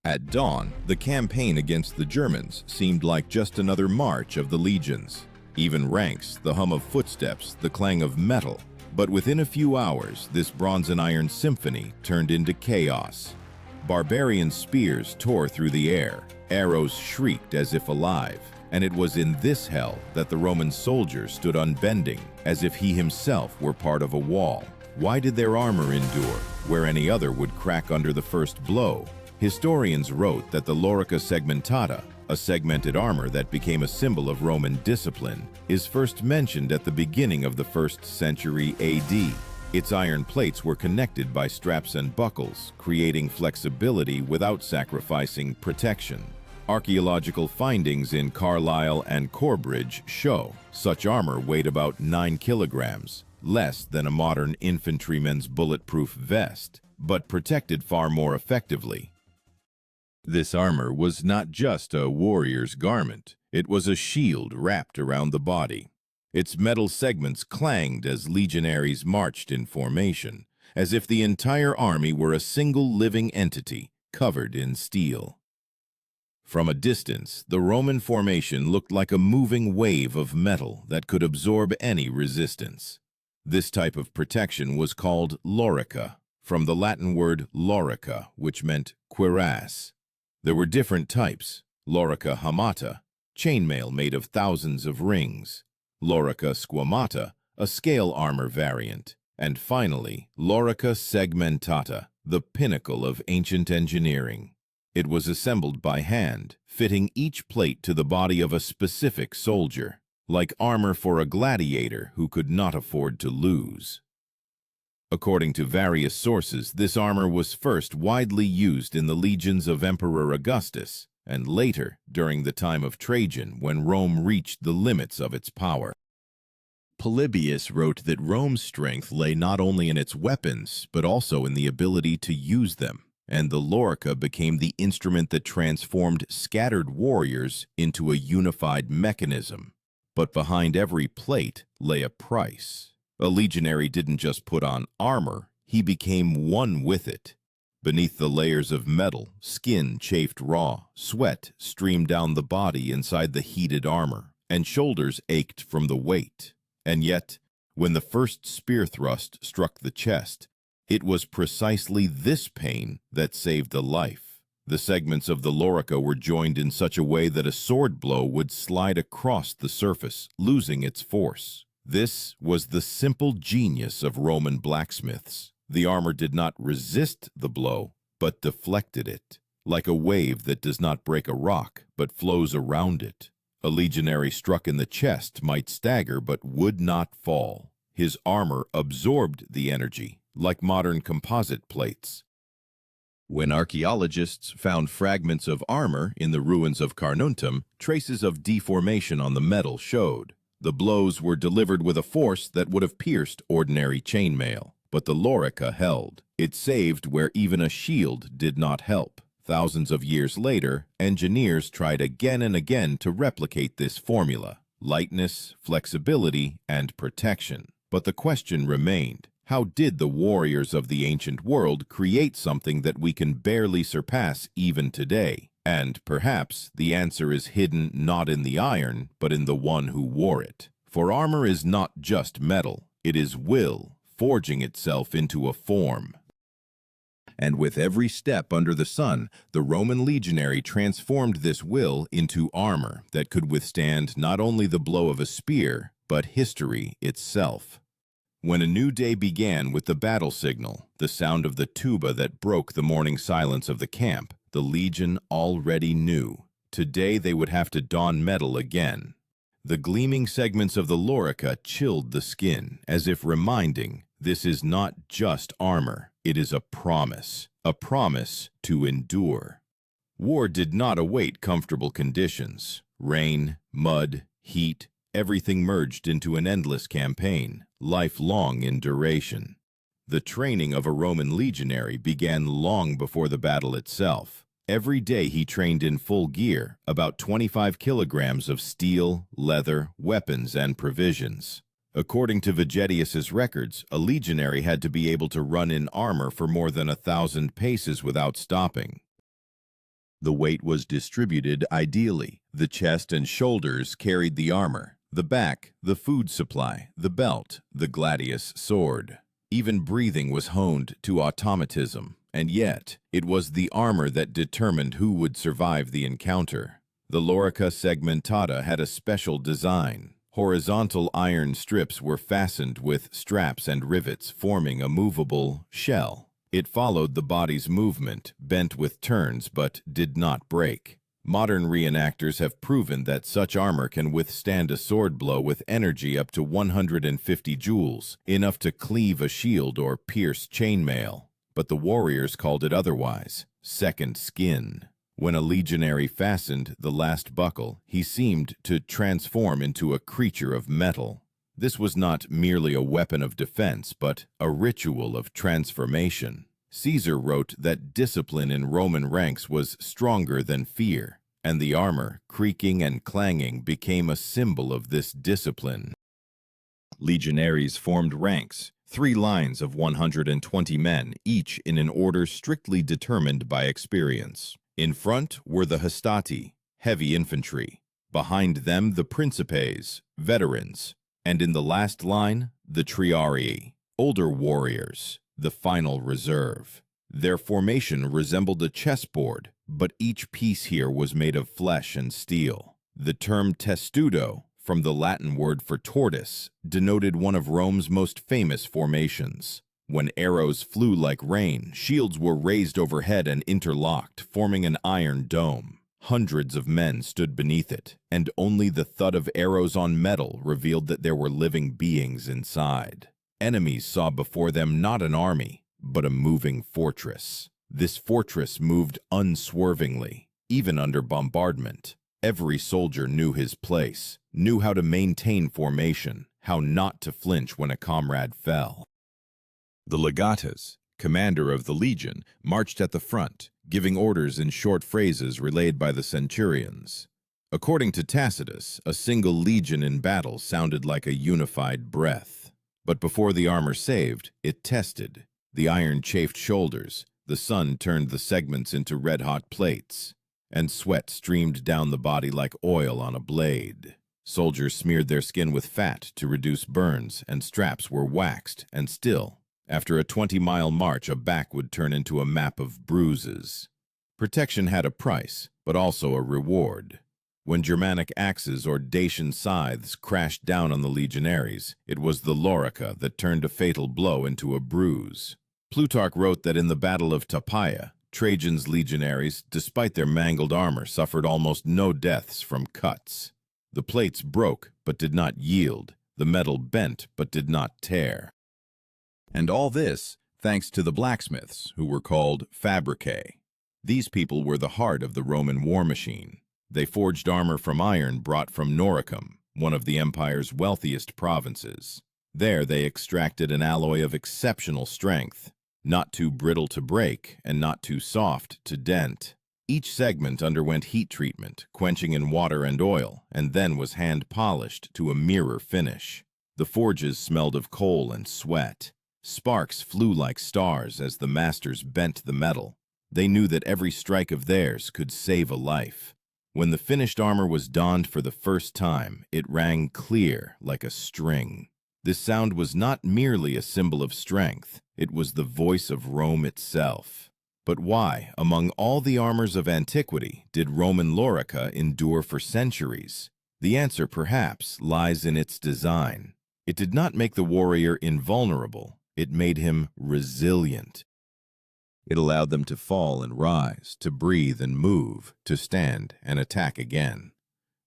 At dawn, the campaign against the Germans seemed like just another march of the legions. Even ranks, the hum of footsteps, the clang of metal. But within a few hours, this bronze and iron symphony turned into chaos. Barbarian spears tore through the air, arrows shrieked as if alive, and it was in this hell that the Roman soldier stood unbending, as if he himself were part of a wall. Why did their armor endure, where any other would crack under the first blow? Historians wrote that the Lorica segmentata, a segmented armor that became a symbol of Roman discipline, is first mentioned at the beginning of the 1st century AD. Its iron plates were connected by straps and buckles, creating flexibility without sacrificing protection. Archaeological findings in Carlisle and Corbridge show such armor weighed about 9 kilograms, less than a modern infantryman's bulletproof vest, but protected far more effectively. This armor was not just a warrior's garment, it was a shield wrapped around the body. Its metal segments clanged as legionaries marched in formation, as if the entire army were a single living entity covered in steel. From a distance, the Roman formation looked like a moving wave of metal that could absorb any resistance. This type of protection was called lorica, from the Latin word lorica, which meant cuirass. There were different types: lorica hamata, chainmail made of thousands of rings; lorica squamata, a scale armor variant; and finally, lorica segmentata, the pinnacle of ancient engineering. It was assembled by hand, fitting each plate to the body of a specific soldier, like armor for a gladiator who could not afford to lose. According to various sources, this armor was first widely used in the legions of Emperor Augustus, and later during the time of Trajan when Rome reached the limits of its power. Polybius wrote that Rome's strength lay not only in its weapons, but also in the ability to use them, and the lorica became the instrument that transformed scattered warriors into a unified mechanism. But behind every plate lay a price. A legionary didn't just put on armor, he became one with it. Beneath the layers of metal, skin chafed raw, sweat streamed down the body inside the heated armor, and shoulders ached from the weight. And yet, when the first spear thrust struck the chest, it was precisely this pain that saved a life. The segments of the lorica were joined in such a way that a sword blow would slide across the surface, losing its force. This was the simple genius of Roman blacksmiths. The armor did not resist the blow, but deflected it, like a wave that does not break a rock, but flows around it. A legionary struck in the chest might stagger, but would not fall. His armor absorbed the energy, like modern composite plates. When archaeologists found fragments of armor in the ruins of Carnuntum, traces of deformation on the metal showed. The blows were delivered with a force that would have pierced ordinary chainmail, but the lorica held. It saved where even a shield did not help. Thousands of years later, engineers tried again and again to replicate this formula: lightness, flexibility, and protection. But the question remained: how did the warriors of the ancient world create something that we can barely surpass even today? And perhaps the answer is hidden not in the iron, but in the one who wore it. For armor is not just metal, it is will, forging itself into a form. And with every step under the sun, the Roman legionary transformed this will into armor that could withstand not only the blow of a spear, but history itself. When a new day began with the battle signal, the sound of the tuba that broke the morning silence of the camp, the legion already knew. Today they would have to don metal again. The gleaming segments of the lorica chilled the skin, as if reminding, this is not just armor, it is a promise to endure. War did not await comfortable conditions. Rain, mud, heat, everything merged into an endless campaign, lifelong in duration. The training of a Roman legionary began long before the battle itself. Every day he trained in full gear, about 25 kilograms of steel, leather, weapons, and provisions. According to Vegetius's records, a legionary had to be able to run in armor for more than 1,000 paces without stopping. The weight was distributed ideally. The chest and shoulders carried the armor, the back, the food supply, the belt, the gladius sword. Even breathing was honed to automatism, and yet it was the armor that determined who would survive the encounter. The Lorica segmentata had a special design. Horizontal iron strips were fastened with straps and rivets, forming a movable shell. It followed the body's movement, bent with turns but did not break. Modern reenactors have proven that such armor can withstand a sword blow with energy up to 150 joules, enough to cleave a shield or pierce chainmail. But the warriors called it otherwise: second skin. When a legionary fastened the last buckle, he seemed to transform into a creature of metal. This was not merely a weapon of defense, but a ritual of transformation. Caesar wrote that discipline in Roman ranks was stronger than fear, and the armor, creaking and clanging, became a symbol of this discipline. Legionaries formed ranks, 3 lines of 120 men, each in an order strictly determined by experience. In front were the hastati, heavy infantry. Behind them the principes, veterans. And in the last line, the triarii, older warriors, the final reserve. Their formation resembled a chessboard, but each piece here was made of flesh and steel. The term testudo, from the Latin word for tortoise, denoted one of Rome's most famous formations. When arrows flew like rain, shields were raised overhead and interlocked, forming an iron dome. Hundreds of men stood beneath it, and only the thud of arrows on metal revealed that there were living beings inside. Enemies saw before them not an army, but a moving fortress. This fortress moved unswervingly, even under bombardment. Every soldier knew his place, knew how to maintain formation, how not to flinch when a comrade fell. The legatus, commander of the legion, marched at the front, giving orders in short phrases relayed by the centurions. According to Tacitus, a single legion in battle sounded like a unified breath. But before the armor saved, it tested. The iron chafed shoulders, the sun turned the segments into red-hot plates, and sweat streamed down the body like oil on a blade. Soldiers smeared their skin with fat to reduce burns, and straps were waxed, and still, after a 20-mile march, a back would turn into a map of bruises. Protection had a price, but also a reward. When Germanic axes or Dacian scythes crashed down on the legionaries, it was the Lorica that turned a fatal blow into a bruise. Plutarch wrote that in the Battle of Tapaia, Trajan's legionaries, despite their mangled armor, suffered almost no deaths from cuts. The plates broke, but did not yield. The metal bent, but did not tear. And all this thanks to the blacksmiths, who were called fabricae. These people were the heart of the Roman war machine. They forged armor from iron brought from Noricum, one of the empire's wealthiest provinces. There they extracted an alloy of exceptional strength, not too brittle to break and not too soft to dent. Each segment underwent heat treatment, quenching in water and oil, and then was hand-polished to a mirror finish. The forges smelled of coal and sweat. Sparks flew like stars as the masters bent the metal. They knew that every strike of theirs could save a life. When the finished armor was donned for the first time, it rang clear like a string. This sound was not merely a symbol of strength, it was the voice of Rome itself. But why, among all the armors of antiquity, did Roman Lorica endure for centuries? The answer, perhaps, lies in its design. It did not make the warrior invulnerable. It made him resilient. It allowed them to fall and rise, to breathe and move, to stand and attack again.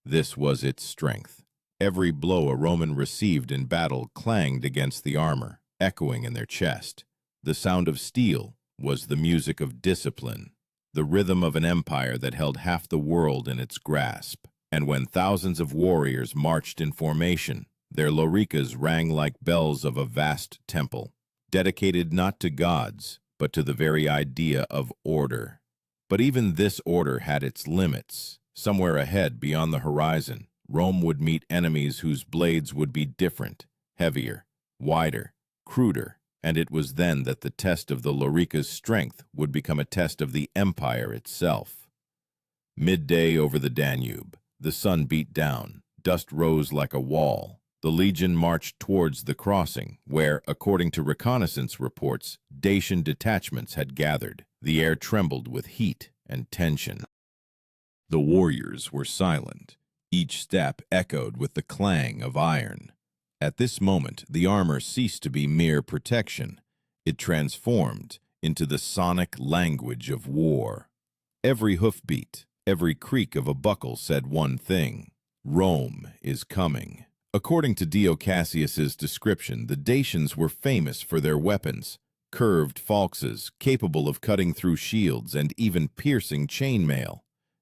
This was its strength. Every blow a Roman received in battle clanged against the armor, echoing in their chest. The sound of steel was the music of discipline, the rhythm of an empire that held half the world in its grasp. And when thousands of warriors marched in formation, their loricas rang like bells of a vast temple, dedicated not to gods, but to the very idea of order. But even this order had its limits. Somewhere ahead, beyond the horizon, Rome would meet enemies whose blades would be different, heavier, wider, cruder, and it was then that the test of the lorica's strength would become a test of the empire itself. Midday over the Danube, the sun beat down, dust rose like a wall. The legion marched towards the crossing, where, according to reconnaissance reports, Dacian detachments had gathered. The air trembled with heat and tension. The warriors were silent. Each step echoed with the clang of iron. At this moment, the armor ceased to be mere protection. It transformed into the sonic language of war. Every hoofbeat, every creak of a buckle said one thing: Rome is coming. According to Dio Cassius's description, the Dacians were famous for their weapons, curved falxes capable of cutting through shields and even piercing chainmail.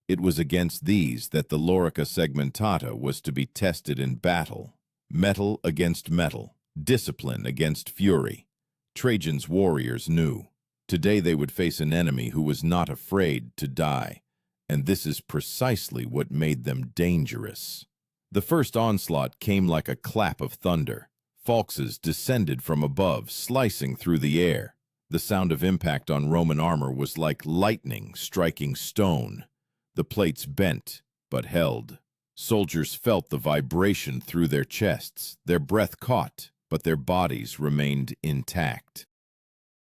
It was against these that the Lorica segmentata was to be tested in battle. Metal against metal, discipline against fury. Trajan's warriors knew. Today they would face an enemy who was not afraid to die, and this is precisely what made them dangerous. The first onslaught came like a clap of thunder. Falxes descended from above, slicing through the air. The sound of impact on Roman armor was like lightning striking stone. The plates bent, but held. Soldiers felt the vibration through their chests. Their breath caught, but their bodies remained intact.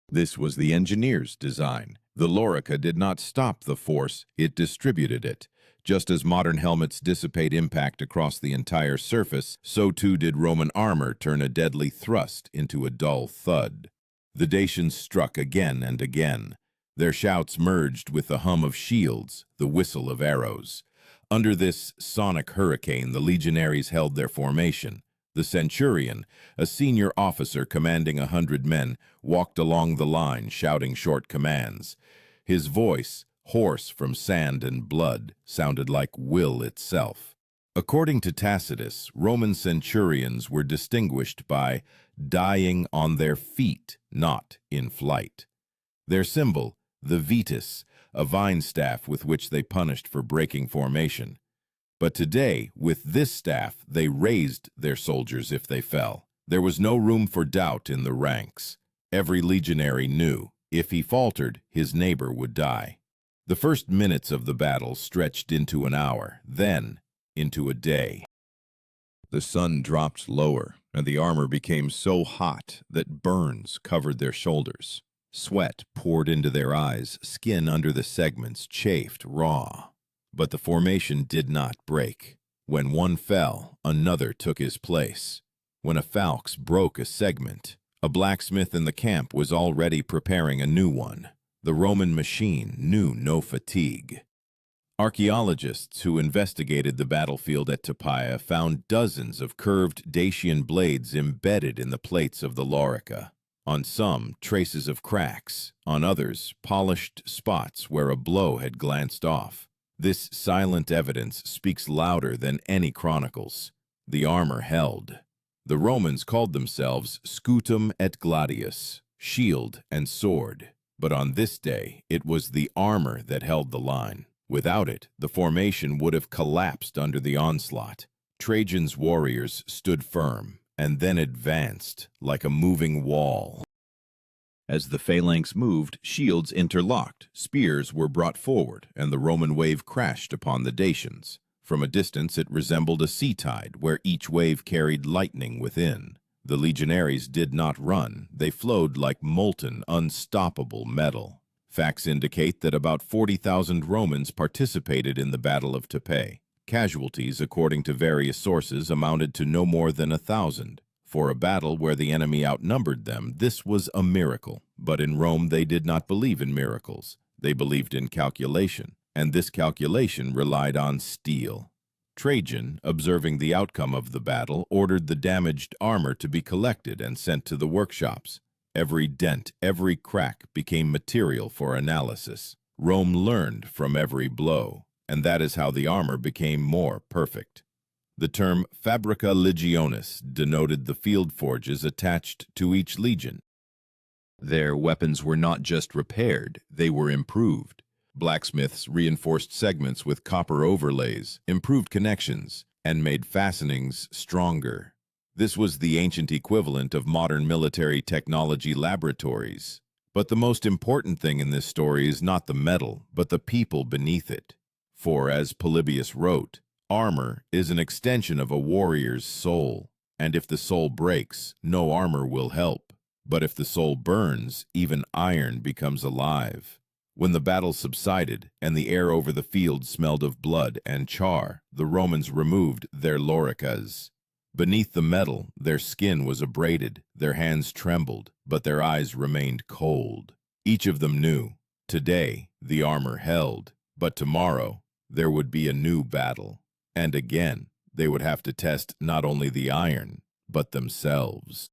This was the engineer's design. The Lorica did not stop the force, it distributed it. Just as modern helmets dissipate impact across the entire surface, so too did Roman armor turn a deadly thrust into a dull thud. The Dacians struck again and again. Their shouts merged with the hum of shields, the whistle of arrows. Under this sonic hurricane, the legionaries held their formation. The centurion, a senior officer commanding 100 men, walked along the line shouting short commands. His voice, hoarse from sand and blood, sounded like will itself. According to Tacitus, Roman centurions were distinguished by dying on their feet, not in flight. Their symbol, the vetus, a vine staff with which they punished for breaking formation. But today, with this staff, they raised their soldiers if they fell. There was no room for doubt in the ranks. Every legionary knew, if he faltered, his neighbor would die. The first minutes of the battle stretched into an hour, then into a day. The sun dropped lower, and the armor became so hot that burns covered their shoulders. Sweat poured into their eyes, skin under the segments chafed raw. But the formation did not break. When one fell, another took his place. When a falx broke a segment, a blacksmith in the camp was already preparing a new one. The Roman machine knew no fatigue. Archaeologists who investigated the battlefield at Tupaia found dozens of curved Dacian blades embedded in the plates of the Lorica. On some, traces of cracks. On others, polished spots where a blow had glanced off. This silent evidence speaks louder than any chronicles. The armor held. The Romans called themselves scutum et gladius, shield and sword. But on this day, it was the armor that held the line. Without it, the formation would have collapsed under the onslaught. Trajan's warriors stood firm, and then advanced like a moving wall. As the phalanx moved, shields interlocked, spears were brought forward, and the Roman wave crashed upon the Dacians. From a distance it resembled a sea tide, where each wave carried lightning within. The legionaries did not run. They flowed like molten, unstoppable metal. Facts indicate that about 40,000 Romans participated in the Battle of Tupaia. Casualties, according to various sources, amounted to no more than 1,000. For a battle where the enemy outnumbered them, this was a miracle. But in Rome they did not believe in miracles. They believed in calculation, and this calculation relied on steel. Trajan, observing the outcome of the battle, ordered the damaged armor to be collected and sent to the workshops. Every dent, every crack became material for analysis. Rome learned from every blow, and that is how the armor became more perfect. The term fabrica legionis denoted the field forges attached to each legion. Their weapons were not just repaired, they were improved. Blacksmiths reinforced segments with copper overlays, improved connections, and made fastenings stronger. This was the ancient equivalent of modern military technology laboratories. But the most important thing in this story is not the metal, but the people beneath it. For, as Polybius wrote, armor is an extension of a warrior's soul, and if the soul breaks, no armor will help. But if the soul burns, even iron becomes alive. When the battle subsided and the air over the field smelled of blood and char, the Romans removed their loricas. Beneath the metal, their skin was abraded, their hands trembled, but their eyes remained cold. Each of them knew, today the armor held, but tomorrow there would be a new battle. And again, they would have to test not only the iron, but themselves.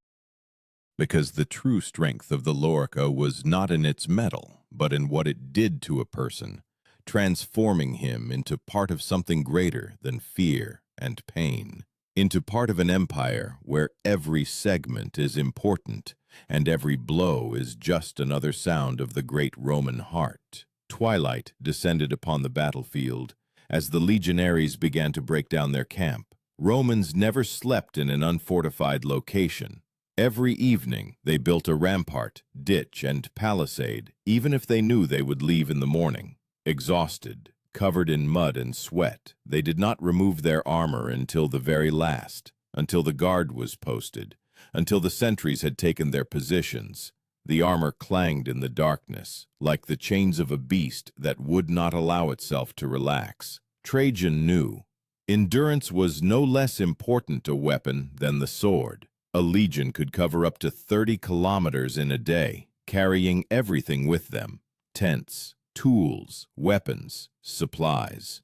Because the true strength of the lorica was not in its metal, but in what it did to a person, transforming him into part of something greater than fear and pain, into part of an empire where every segment is important and every blow is just another sound of the great Roman heart. Twilight descended upon the battlefield as the legionaries began to break down their camp. Romans never slept in an unfortified location. Every evening they built a rampart, ditch, and palisade, even if they knew they would leave in the morning. Exhausted, covered in mud and sweat, they did not remove their armor until the very last, until the guard was posted, until the sentries had taken their positions. The armor clanged in the darkness, like the chains of a beast that would not allow itself to relax. Trajan knew endurance was no less important a weapon than the sword. A legion could cover up to 30 kilometers in a day, carrying everything with them: tents, tools, weapons, supplies.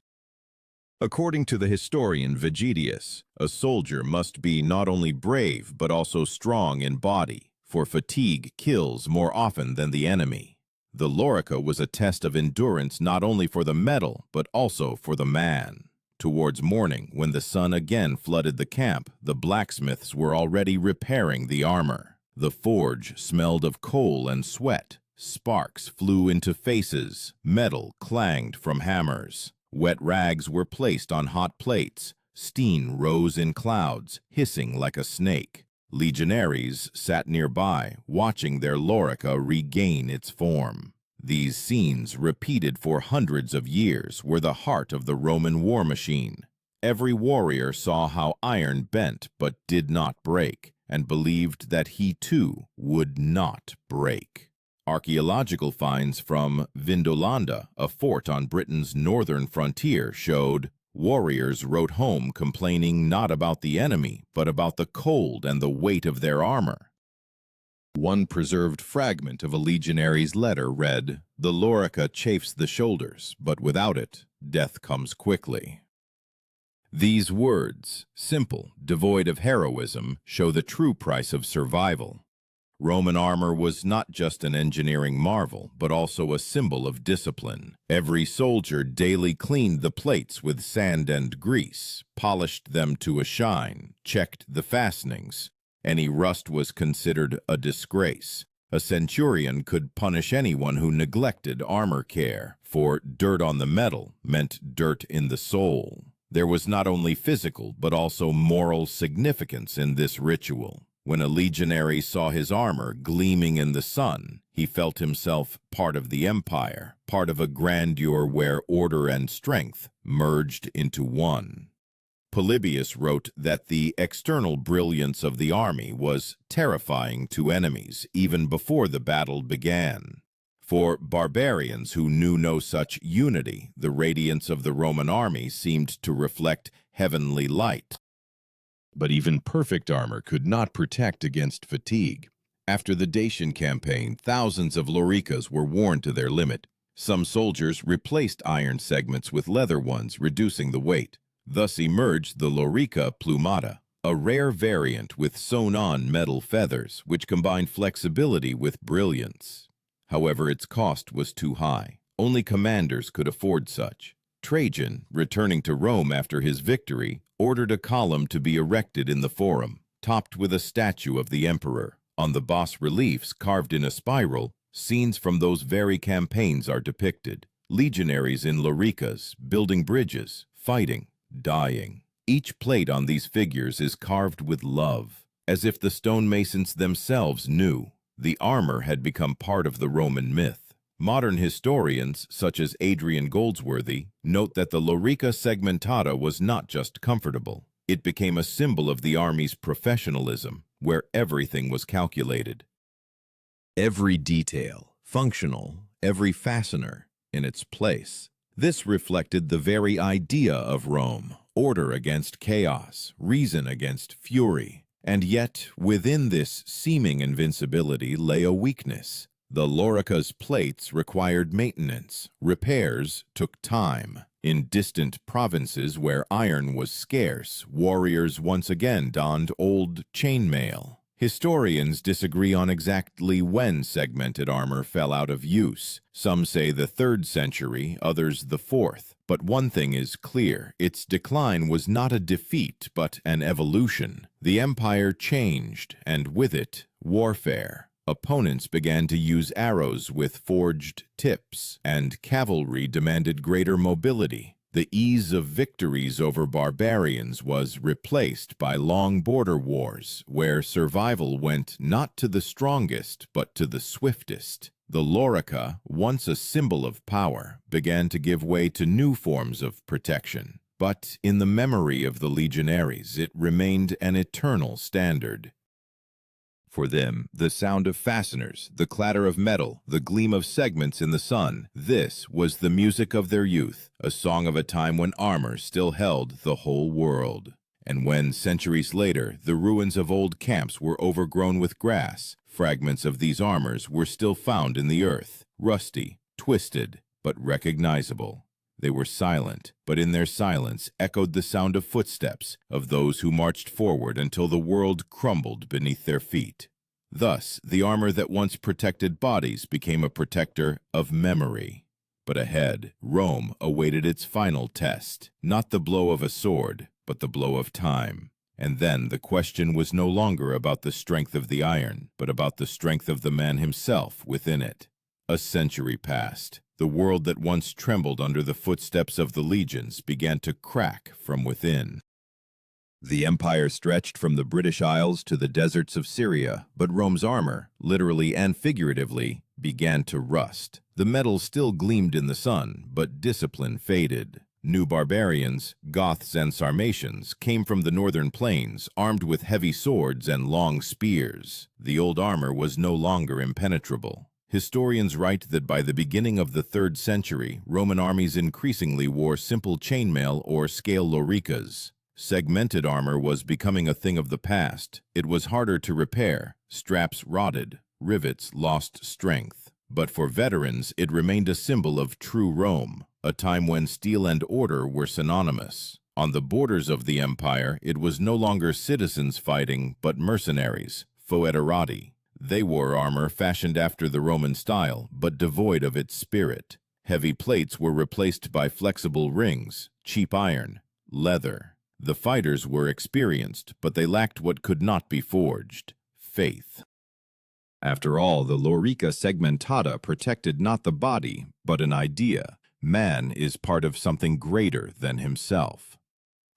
According to the historian Vegetius, a soldier must be not only brave but also strong in body, for fatigue kills more often than the enemy. The lorica was a test of endurance not only for the metal but also for the man. Towards morning, when the sun again flooded the camp, the blacksmiths were already repairing the armor. The forge smelled of coal and sweat. Sparks flew into faces. Metal clanged from hammers. Wet rags were placed on hot plates. Steam rose in clouds, hissing like a snake. Legionaries sat nearby, watching their lorica regain its form. These scenes, repeated for hundreds of years, were the heart of the Roman war machine. Every warrior saw how iron bent but did not break, and believed that he too would not break. Archaeological finds from Vindolanda, a fort on Britain's northern frontier, showed warriors wrote home complaining not about the enemy, but about the cold and the weight of their armor. One preserved fragment of a legionary's letter read, "The lorica chafes the shoulders, but without it, death comes quickly." These words, simple, devoid of heroism, show the true price of survival. Roman armor was not just an engineering marvel, but also a symbol of discipline. Every soldier daily cleaned the plates with sand and grease, polished them to a shine, checked the fastenings. Any rust was considered a disgrace. A centurion could punish anyone who neglected armor care, for dirt on the metal meant dirt in the soul. There was not only physical but also moral significance in this ritual. When a legionary saw his armor gleaming in the sun, he felt himself part of the empire, part of a grandeur where order and strength merged into one. Polybius wrote that the external brilliance of the army was terrifying to enemies even before the battle began. For barbarians who knew no such unity, the radiance of the Roman army seemed to reflect heavenly light. But even perfect armor could not protect against fatigue. After the Dacian campaign, thousands of loricas were worn to their limit. Some soldiers replaced iron segments with leather ones, reducing the weight. Thus emerged the lorica plumata, a rare variant with sewn-on metal feathers, which combined flexibility with brilliance. However, its cost was too high. Only commanders could afford such. Trajan, returning to Rome after his victory, ordered a column to be erected in the Forum, topped with a statue of the emperor. On the bas-reliefs, carved in a spiral, scenes from those very campaigns are depicted. Legionaries in loricas, building bridges, fighting, dying. Each plate on these figures is carved with love, as if the stonemasons themselves knew. The armor had become part of the Roman myth. Modern historians, such as Adrian Goldsworthy, note that the Lorica segmentata was not just comfortable. It became a symbol of the army's professionalism, where everything was calculated. Every detail, functional, every fastener, in its place. This reflected the very idea of Rome: order against chaos, reason against fury. And yet, within this seeming invincibility lay a weakness. The Lorica's plates required maintenance. Repairs took time. In distant provinces where iron was scarce, warriors once again donned old chainmail. Historians disagree on exactly when segmented armor fell out of use. Some say the 3rd century, others the 4th. But one thing is clear: its decline was not a defeat, but an evolution. The empire changed, and with it, warfare. Opponents began to use arrows with forged tips, and cavalry demanded greater mobility. The ease of victories over barbarians was replaced by long border wars, where survival went not to the strongest, but to the swiftest. The Lorica, once a symbol of power, began to give way to new forms of protection. But in the memory of the legionaries, it remained an eternal standard. For them, the sound of fasteners, the clatter of metal, the gleam of segments in the sun, this was the music of their youth, a song of a time when armor still held the whole world. And when, centuries later, the ruins of old camps were overgrown with grass, fragments of these armors were still found in the earth, rusty, twisted, but recognizable. They were silent, but in their silence echoed the sound of footsteps, of those who marched forward until the world crumbled beneath their feet. Thus, the armor that once protected bodies became a protector of memory. But ahead, Rome awaited its final test, not the blow of a sword, but the blow of time. And then the question was no longer about the strength of the iron, but about the strength of the man himself within it. A century passed. The world that once trembled under the footsteps of the legions began to crack from within. The empire stretched from the British Isles to the deserts of Syria, but Rome's armor, literally and figuratively, began to rust. The metal still gleamed in the sun, but discipline faded. New barbarians, Goths and Sarmatians, came from the northern plains, armed with heavy swords and long spears. The old armor was no longer impenetrable. Historians write that by the beginning of the 3rd century, Roman armies increasingly wore simple chainmail or scale loricas. Segmented armor was becoming a thing of the past. It was harder to repair. Straps rotted. Rivets lost strength. But for veterans, it remained a symbol of true Rome, a time when steel and order were synonymous. On the borders of the empire, it was no longer citizens fighting, but mercenaries, foederati. They wore armor fashioned after the Roman style, but devoid of its spirit. Heavy plates were replaced by flexible rings, cheap iron, leather. The fighters were experienced, but they lacked what could not be forged: faith. After all, the Lorica segmentata protected not the body, but an idea. Man is part of something greater than himself.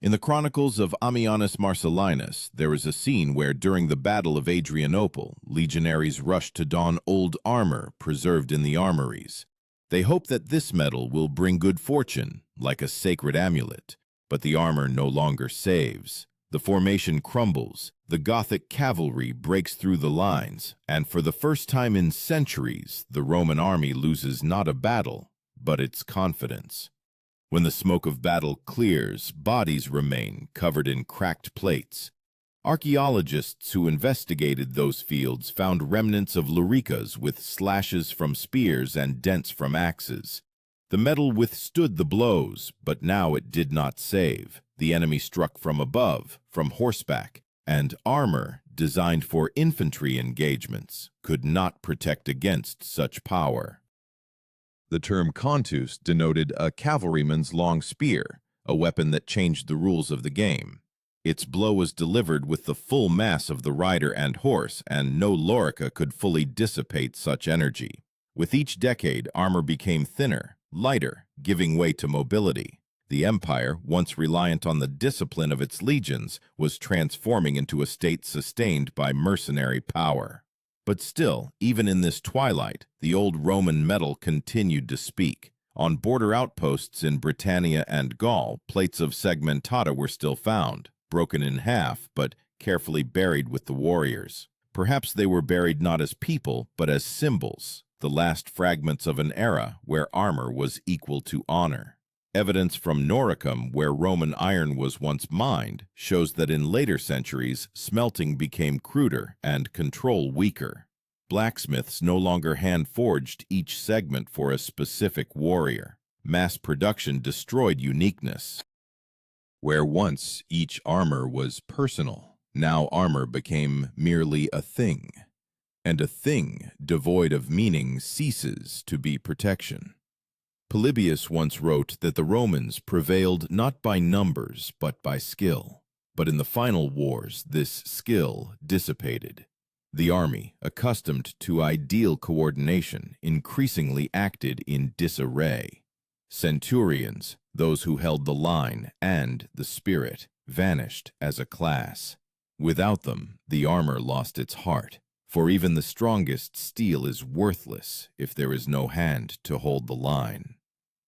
In the chronicles of Ammianus Marcellinus, there is a scene where, during the Battle of Adrianople, legionaries rushed to don old armor preserved in the armories. They hope that this metal will bring good fortune, like a sacred amulet. But the armor no longer saves. The formation crumbles, the Gothic cavalry breaks through the lines, and for the first time in centuries, the Roman army loses not a battle, but its confidence. When the smoke of battle clears, bodies remain covered in cracked plates. Archaeologists who investigated those fields found remnants of loricas with slashes from spears and dents from axes. The metal withstood the blows, but now it did not save. The enemy struck from above, from horseback, and armor, designed for infantry engagements, could not protect against such power. The term contus denoted a cavalryman's long spear, a weapon that changed the rules of the game. Its blow was delivered with the full mass of the rider and horse, and no lorica could fully dissipate such energy. With each decade, armor became thinner, lighter, giving way to mobility. The empire, once reliant on the discipline of its legions, was transforming into a state sustained by mercenary power. But still, even in this twilight, the old Roman metal continued to speak. On border outposts in Britannia and Gaul, plates of segmentata were still found, broken in half, but carefully buried with the warriors. Perhaps they were buried not as people, but as symbols, the last fragments of an era where armor was equal to honor. Evidence from Noricum, where Roman iron was once mined, shows that in later centuries, smelting became cruder and control weaker. Blacksmiths no longer hand-forged each segment for a specific warrior. Mass production destroyed uniqueness. Where once each armor was personal, now armor became merely a thing. And a thing devoid of meaning ceases to be protection. Polybius once wrote that the Romans prevailed not by numbers but by skill. But in the final wars, this skill dissipated. The army, accustomed to ideal coordination, increasingly acted in disarray. Centurions, those who held the line and the spirit, vanished as a class. Without them, the armor lost its heart, for even the strongest steel is worthless if there is no hand to hold the line.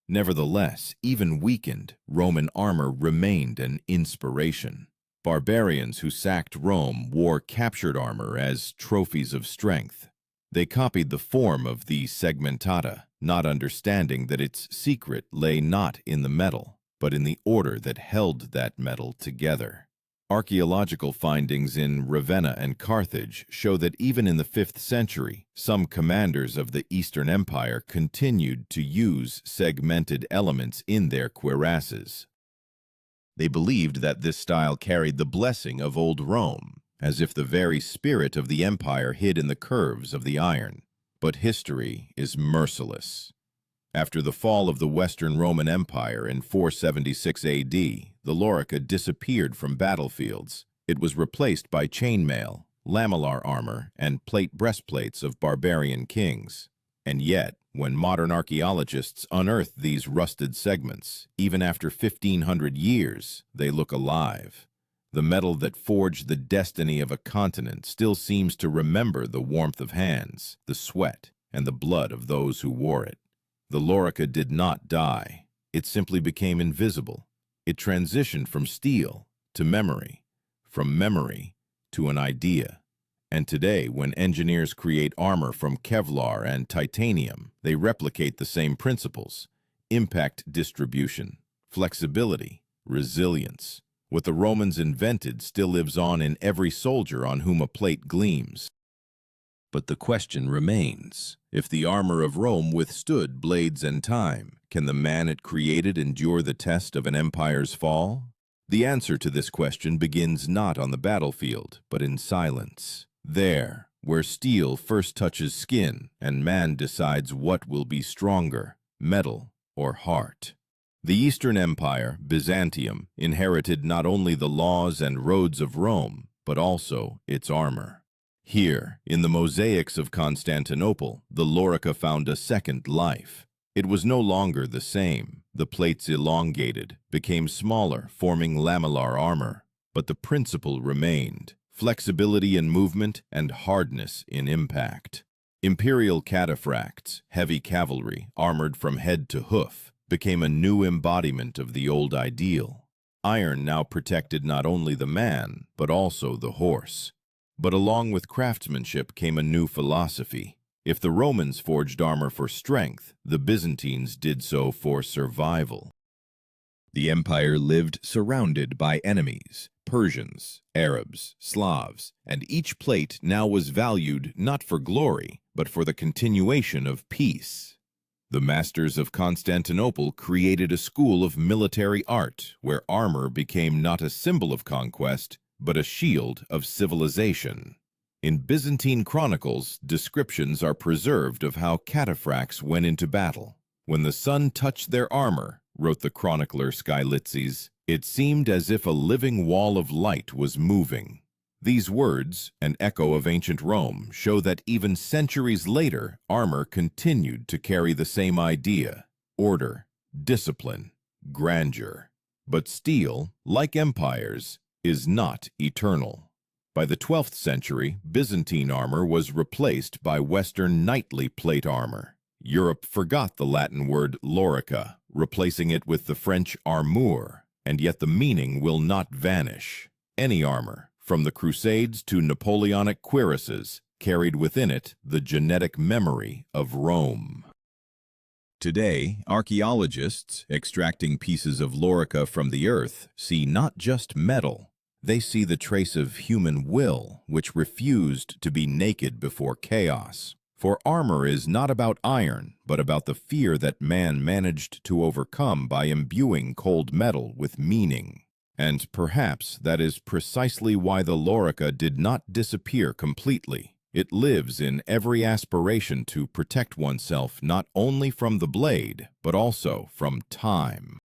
Nevertheless, even weakened, Roman armor remained an inspiration. Barbarians who sacked Rome wore captured armor as trophies of strength. They copied the form of the segmentata, not understanding that its secret lay not in the metal, but in the order that held that metal together. Archaeological findings in Ravenna and Carthage show that even in the 5th century, some commanders of the Eastern Empire continued to use segmented elements in their cuirasses. They believed that this style carried the blessing of old Rome, as if the very spirit of the empire hid in the curves of the iron. But history is merciless. After the fall of the Western Roman Empire in 476 AD, the Lorica disappeared from battlefields. It was replaced by chainmail, lamellar armor, and plate breastplates of barbarian kings. And yet, when modern archaeologists unearth these rusted segments, even after 1,500 years, they look alive. The metal that forged the destiny of a continent still seems to remember the warmth of hands, the sweat, and the blood of those who wore it. The Lorica did not die. It simply became invisible. It transitioned from steel to memory, from memory to an idea. And today, when engineers create armor from Kevlar and titanium, they replicate the same principles: impact distribution, flexibility, resilience. What the Romans invented still lives on in every soldier on whom a plate gleams. But the question remains, if the armor of Rome withstood blades and time, can the man it created endure the test of an empire's fall? The answer to this question begins not on the battlefield, but in silence. There, where steel first touches skin and man decides what will be stronger, metal or heart. The Eastern Empire, Byzantium, inherited not only the laws and roads of Rome, but also its armor. Here, in the mosaics of Constantinople, the Lorica found a second life. It was no longer the same. The plates elongated, became smaller, forming lamellar armor. But the principle remained: flexibility in movement and hardness in impact. Imperial cataphracts, heavy cavalry, armored from head to hoof, became a new embodiment of the old ideal. Iron now protected not only the man, but also the horse. But along with craftsmanship came a new philosophy. If the Romans forged armor for strength, the Byzantines did so for survival. The empire lived surrounded by enemies: Persians, Arabs, Slavs, and each plate now was valued not for glory, but for the continuation of peace. The masters of Constantinople created a school of military art where armor became not a symbol of conquest, but a shield of civilization. In Byzantine chronicles, descriptions are preserved of how cataphracts went into battle. When the sun touched their armor, wrote the chronicler Skylitzes, it seemed as if a living wall of light was moving. These words, an echo of ancient Rome, show that even centuries later, armor continued to carry the same idea: order, discipline, grandeur. But steel, like empires, is not eternal. By the 12th century, Byzantine armor was replaced by Western knightly plate armor. Europe forgot the Latin word lorica, replacing it with the French armure, and yet the meaning will not vanish. Any armor, from the Crusades to Napoleonic cuirasses, carried within it the genetic memory of Rome. Today, archaeologists, extracting pieces of lorica from the earth, see not just metal. They see the trace of human will, which refused to be naked before chaos. For armor is not about iron, but about the fear that man managed to overcome by imbuing cold metal with meaning. And perhaps that is precisely why the lorica did not disappear completely. It lives in every aspiration to protect oneself not only from the blade, but also from time.